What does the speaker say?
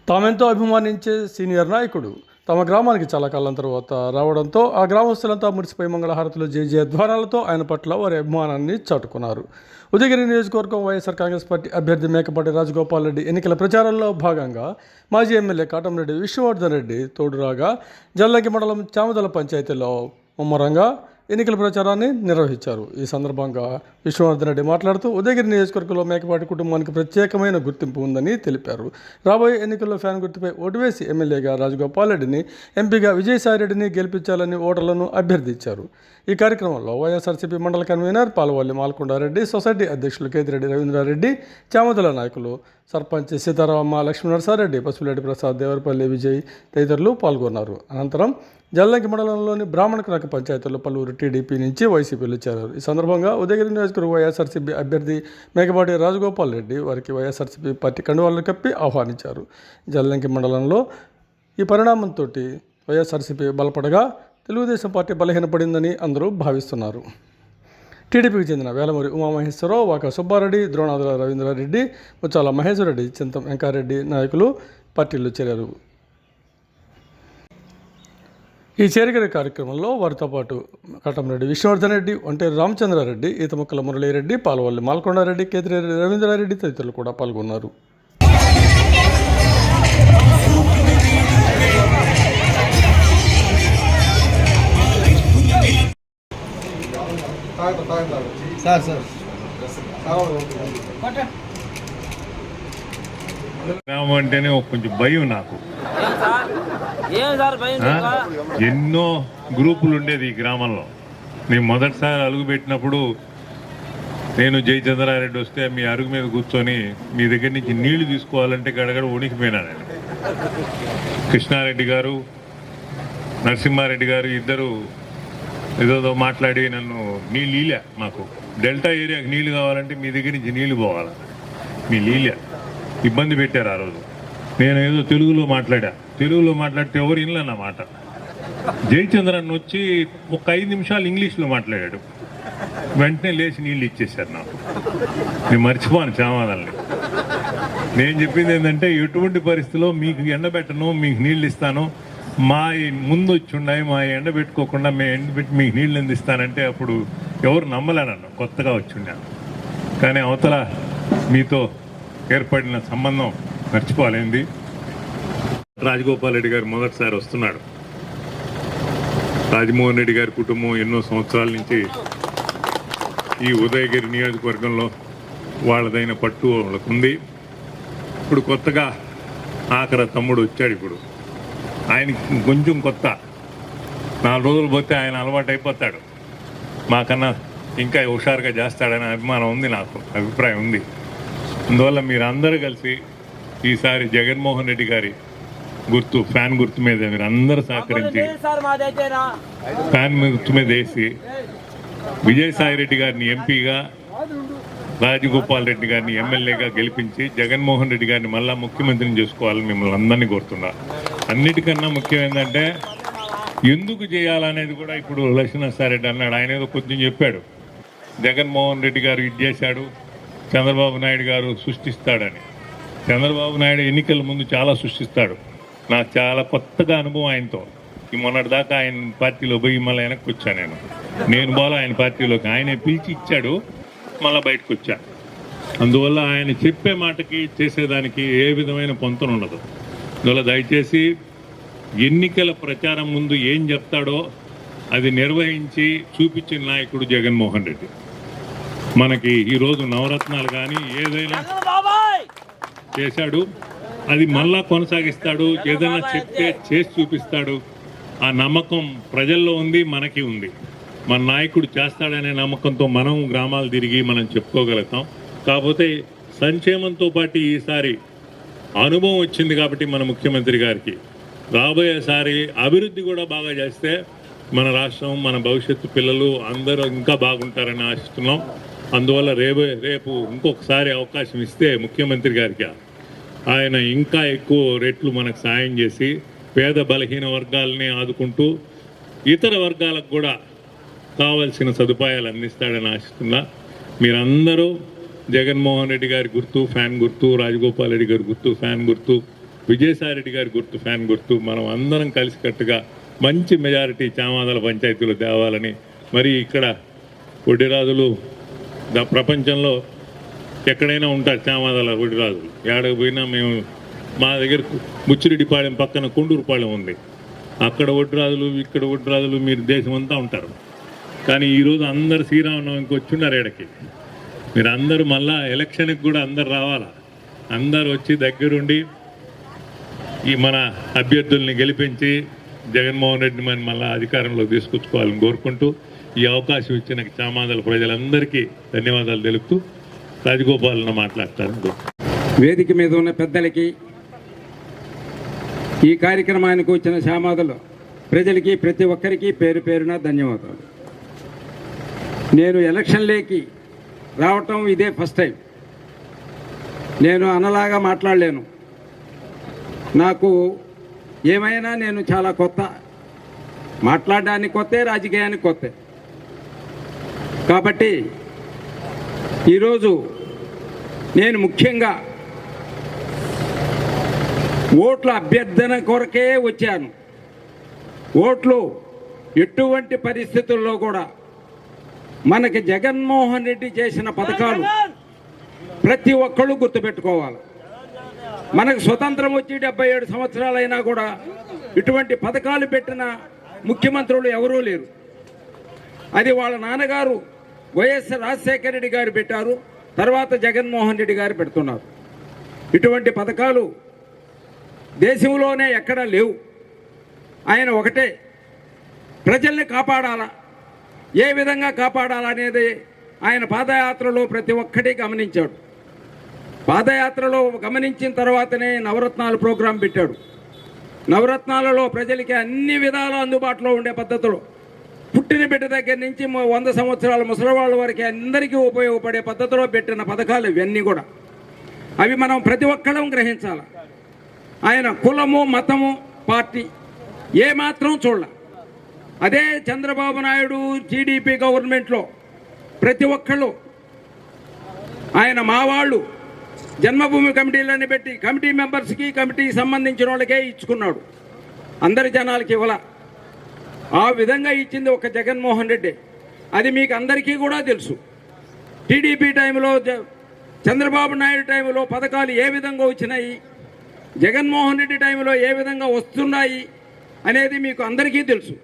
తామెంతో అభిమానించే సీనియర్ నాయకుడు తమ గ్రామానికి చాలా కాలం తర్వాత రావడంతో ఆ గ్రామస్తులంతా మురిసిపోయి మంగళహారతులు జయధ్వానాలతో ఆయన పట్ల వారి అభిమానాన్ని చాటుకున్నారు. ఉదయగిరి నియోజకవర్గం వైఎస్ఆర్ కాంగ్రెస్ పార్టీ అభ్యర్థి మేకపాటి రాజగోపాల్ రెడ్డి ఎన్నికల ప్రచారంలో భాగంగా మాజీ ఎమ్మెల్యే కాటంరెడ్డి విష్ణువర్ధన్ రెడ్డి తోడురాగా జల్లంకి మండలం చామదల పంచాయతీలో ముమ్మరంగా ఎన్నికల ప్రచారాన్ని నిర్వహించారు. ఈ సందర్భంగా విష్ణువర్ధన్ రెడ్డి మాట్లాడుతూ ఉదయగిరి నియోజకవర్గంలో మేకపాటి కుటుంబానికి ప్రత్యేకమైన గుర్తింపు ఉందని తెలిపారు. రాబోయే ఎన్నికల్లో ఫ్యాన్ గుర్తుపై ఓటు వేసి ఎమ్మెల్యేగా రాజగోపాల్ రెడ్డిని, ఎంపీగా విజయసాయిరెడ్డిని గెలిపించాలని ఓటర్లను అభ్యర్థించారు. ఈ కార్యక్రమంలో వైఎస్ఆర్సీపీ మండల కన్వీనర్ పాలవల్లి మాల్కొండారెడ్డి, సొసైటీ అధ్యక్షులు కేతిరెడ్డి రవీంద్రారెడ్డి, చామదల నాయకులు సర్పంచ్ సీతారామ లక్ష్మీనరసారెడ్డి, పసుపులెడ్డి ప్రసాద్, దేవరపల్లి విజయ్ తదితరులు పాల్గొన్నారు. అనంతరం జల్లంకి మండలంలోని బ్రాహ్మణకునక పంచాయతీలో పలువురు టీడీపీ నుంచి వైసీపీలో చేరారు. ఈ సందర్భంగా ఉదయగిరి నియోజకవర్గ వైఎస్ఆర్సీపీ అభ్యర్థి మేకపాటి రాజగోపాల్ రెడ్డి వారికి వైఎస్ఆర్సీపీ పార్టీ కండువాలను కప్పి ఆహ్వానించారు. జల్లంకి మండలంలో ఈ పరిణామంతో వైఎస్ఆర్సీపీ బలపడగా తెలుగుదేశం పార్టీ బలహీనపడిందని అందరూ భావిస్తున్నారు. టీడీపీకి చెందిన వేలమూరి ఉమామహేశ్వరరావు, వాకా సుబ్బారెడ్డి, ద్రోణాదుల రవీంద్రారెడ్డి, ముచ్చాల మహేశ్వరరెడ్డి, చింతం వెంకారెడ్డి నాయకులు పార్టీలో చేరారు. ఈ చేరికల కార్యక్రమంలో వారితో పాటు కాటంరెడ్డి విష్ణువర్ధన్ రెడ్డి, ఒంటేరు రామచంద్రారెడ్డి, ఈతముక్కల మురళీరెడ్డి, పాలవల్లి మాల్కొండారెడ్డి, కేతిరెడ్డి రవీంద్రారెడ్డి తదితరులు కూడా పాల్గొన్నారు. గ్రామం అంటేనే కొంచెం భయం నాకు. ఎన్నో గ్రూపులు ఉండేది ఈ గ్రామంలో. నేను మొదటిసారి అడుగు పెట్టినప్పుడు నేను జయచంద్రారెడ్డి వస్తే మీ అరుగు మీద కూర్చొని మీ దగ్గర నుంచి నీళ్లు తీసుకోవాలంటే గడగడ వణికిపోయినాను నేను. కృష్ణారెడ్డి గారు, నరసింహారెడ్డి గారు ఇద్దరు ఏదో మాట్లాడి నన్ను నీళ్ళు ఈలే, మాకు డెల్టా ఏరియాకి నీళ్లు కావాలంటే మీ దగ్గర నుంచి నీళ్లు పోవాలి, మీ నీళ్ళే ఇబ్బంది పెట్టారు ఆ రోజు. నేను ఏదో తెలుగులో మాట్లాడితే ఎవరు వినలేనమాట. జయచంద్రన్ వచ్చి ఒక 5 నిమిషాలు ఇంగ్లీష్లో మాట్లాడాడు, వెంటనే లేచి నీళ్ళు ఇచ్చేశారు నాకు. నేను మర్చిపోను చామాదాన్ని. నేను చెప్పింది ఏంటంటే, ఎటువంటి పరిస్థితిలో మీకు ఎండబెట్టను, మీకు నీళ్ళు ఇస్తాను, మా ముందు వచ్చి ఉన్నాయి, మా ఎండబెట్టుకోకుండా మేము ఎండబెట్టి మీకు నీళ్ళు అందిస్తానంటే అప్పుడు ఎవరు నమ్మలేనన్ను, కొత్తగా వచ్చి ఉన్నాను. కానీ అవతల మీతో ఏర్పడిన సంబంధం మర్చిపోలేంది. రాజగోపాల్ రెడ్డి గారు మొదటిసారి వస్తున్నాడు. రాజమోహన్ రెడ్డి గారి కుటుంబం ఎన్నో సంవత్సరాల నుంచి ఈ ఉదయగిరి నియోజకవర్గంలో వాళ్ళదైన పట్టు వాళ్ళకు ఉంది. ఇప్పుడు కొత్తగా ఆఖరి తమ్ముడు వచ్చాడు. ఇప్పుడు ఆయనకి కొంచెం కొత్త, 4 రోజులు పోతే ఆయన అలవాటు అయిపోతాడు, మాకన్నా ఇంకా హుషారుగా చేస్తాడనే అభిమానం ఉంది, నాకు అభిప్రాయం ఉంది. అందువల్ల మీరు అందరూ కలిసి ఈసారి జగన్మోహన్ రెడ్డి గారి గుర్తు, ఫ్యాన్ గుర్తు మీద మీరు అందరూ సహకరించి ఫ్యాన్ గుర్తు మీద వేసి విజయసాయిరెడ్డి గారిని ఎంపీగా, రాజగోపాల్ రెడ్డి గారిని ఎమ్మెల్యేగా గెలిపించి జగన్మోహన్ రెడ్డి గారిని మళ్ళా ముఖ్యమంత్రిని చేసుకోవాలని మిమ్మల్ని అందరినీ కోరుతున్నా. అన్నిటికన్నా ముఖ్యం ఏంటంటే ఎందుకు చేయాలనేది కూడా ఇప్పుడు లక్ష్మీనరసారెడ్డి అన్నాడు. ఆయన ఏదో కొంచెం చెప్పాడు, జగన్మోహన్ రెడ్డి గారు ఇది చేశాడు, చంద్రబాబు నాయుడు గారు సృష్టిస్తాడని. చంద్రబాబు నాయుడు ఎన్నికల ముందు చాలా సృష్టిస్తాడు. నాకు చాలా కొత్తగా అనుభవం ఆయనతో. ఈ మొన్నటిదాకా ఆయన పార్టీలో పోయి మళ్ళీ వెనక్కి వచ్చాను నేను పోలా ఆయన పార్టీలోకి. ఆయనే పిలిచి ఇచ్చాడు, మళ్ళీ బయటకు వచ్చా. అందువల్ల ఆయన చెప్పే మాటకి చేసేదానికి ఏ విధమైన పొంతన ఉండదు. అందువల్ల దయచేసి ఎన్నికల ప్రచారం ముందు ఏం చెప్తాడో అది నిర్వహించి చూపించిన నాయకుడు జగన్మోహన్ రెడ్డి. మనకి ఈరోజు నవరత్నాలు కానీ ఏదైనా చేశాడు, అది మళ్ళా కొనసాగిస్తాడు. ఏదైనా చెప్తే చేసి చూపిస్తాడు. ఆ నమ్మకం ప్రజల్లో ఉంది, మనకి ఉంది. మన నాయకుడు చేస్తాడనే నమ్మకంతో మనం గ్రామాలు తిరిగి మనం చెప్పుకోగలుగుతాం. కాకపోతే సంక్షేమంతో పాటు ఈసారి అనుభవం వచ్చింది కాబట్టి మన ముఖ్యమంత్రి గారికి రాబోయేసారి అభివృద్ధి కూడా బాగా చేస్తే మన రాష్ట్రం, మన భవిష్యత్తు పిల్లలు అందరూ ఇంకా బాగుంటారని ఆశిస్తున్నాం. అందువల్ల రేపు ఇంకొకసారి అవకాశం ఇస్తే ముఖ్యమంత్రి గారికి ఆయన ఇంకా ఎక్కువ రెట్లు మనకు సాయం చేసి పేద బలహీన వర్గాలని ఆదుకుంటూ ఇతర వర్గాలకు కూడా కావాల్సిన సదుపాయాలు అందిస్తాడని ఆశిస్తున్నా. మీరందరూ జగన్మోహన్ రెడ్డి గారి గుర్తు, ఫ్యాన్ గుర్తు, రాజగోపాల్ రెడ్డి గారి గుర్తు, ఫ్యాన్ గుర్తు విజయసాయిరెడ్డి గారి గుర్తు ఫ్యాన్ గుర్తు మనం అందరం కలిసికట్టుగా మంచి మెజారిటీ చామాదల పంచాయతీలో తేవాలని, మరి ఇక్కడ ఒడ్డిరాజులు ప్రపంచంలో ఎక్కడైనా ఉంటారు చామాదల ఒడ్డిరాజులు. ఏడకు పోయినా మేము మా దగ్గర ముచ్చిరెడ్డిపాళెం పక్కన కొండూరుపాళెం ఉంది, అక్కడ ఒడ్డిరాజులు ఇక్కడ ఒడ్డిరాజులు మీరు దేశం అంతా ఉంటారు. కానీ ఈరోజు అందరు శ్రీరామనవమికి వచ్చున్నారు ఏడకి. మీరు అందరూ మళ్ళా ఎలక్షన్కి కూడా అందరు రావాలా, అందరు వచ్చి దగ్గరుండి ఈ మన అభ్యర్థుల్ని గెలిపించి జగన్మోహన్ రెడ్డిని మనం మళ్ళీ అధికారంలో తీసుకొచ్చుకోవాలని కోరుకుంటూ ఈ అవకాశం ఇచ్చిన చామాదల ప్రజలందరికీ ధన్యవాదాలు తెలుపుతూ రాజగోపాలన మాట్లాడతారు. వేదిక మీద ఉన్న పెద్దలకి, ఈ కార్యక్రమానికి వచ్చిన చామాదల ప్రజలకి, ప్రతి ఒక్కరికి పేరు పేరున ధన్యవాదాలు. నేను ఎలక్షన్లోకి రావటం ఇదే ఫస్ట్ టైం. నేను అనలాగా మాట్లాడలేను, నాకు ఏమైనా నేను చాలా కొత్త, మాట్లాడడానికి కొత్త, రాజకీయానికి కొత్త. కాబట్టి ఈరోజు నేను ముఖ్యంగా ఓట్ల అభ్యర్థన కొరకే వచ్చాను. ఓట్లు ఎటువంటి పరిస్థితుల్లో కూడా మనకి జగన్మోహన్ రెడ్డి చేసిన పథకాలు ప్రతి ఒక్కళ్ళు గుర్తుపెట్టుకోవాలి. మనకు స్వతంత్రం వచ్చి 77 సంవత్సరాలైనా కూడా ఇటువంటి పథకాలు పెట్టిన ముఖ్యమంత్రులు ఎవరూ లేరు. అది వాళ్ళ నాన్నగారు వైఎస్ రాజశేఖర రెడ్డి గారు పెట్టారు, తర్వాత జగన్మోహన్ రెడ్డి గారు పెడుతున్నారు. ఇటువంటి పథకాలు దేశంలోనే ఎక్కడా లేవు. ఆయన ఒకటే, ప్రజల్ని కాపాడాలా, ఏ విధంగా కాపాడాలనేది ఆయన పాదయాత్రలో ప్రతి ఒక్కటి గమనించాడు. పాదయాత్రలో గమనించిన తర్వాతనే నవరత్నాలు ప్రోగ్రాం పెట్టాడు. నవరత్నాలలో ప్రజలకి అన్ని విధాలు అందుబాటులో ఉండే పద్ధతులు, పుట్టిన బిడ్డ దగ్గర నుంచి 100 సంవత్సరాల ముసలివాళ్ళ వరకు అందరికీ ఉపయోగపడే పద్ధతిలో పెట్టిన పథకాలు ఇవన్నీ కూడా. అవి మనం ప్రతి ఒక్కరం గ్రహించాలి. ఆయన కులము, మతము, పార్టీ ఏమాత్రం చూడాల. అదే చంద్రబాబు నాయుడు టీడీపీ గవర్నమెంట్లో ప్రతి ఒక్కళ్ళు ఆయన మా వాళ్ళు జన్మభూమి కమిటీలన్నీ పెట్టి కమిటీ మెంబర్స్కి, కమిటీకి సంబంధించిన వాళ్ళకే ఇచ్చుకున్నాడు, అందరి జనాలకి ఇవ్వాల. ఆ విధంగా ఇచ్చింది ఒక జగన్మోహన్ రెడ్డి. అది మీకు అందరికీ కూడా తెలుసు. టీడీపీ టైంలో, చంద్రబాబు నాయుడు టైంలో పథకాలు ఏ విధంగా వచ్చినాయి, జగన్మోహన్ రెడ్డి టైంలో ఏ విధంగా వస్తున్నాయి అనేది మీకు అందరికీ తెలుసు.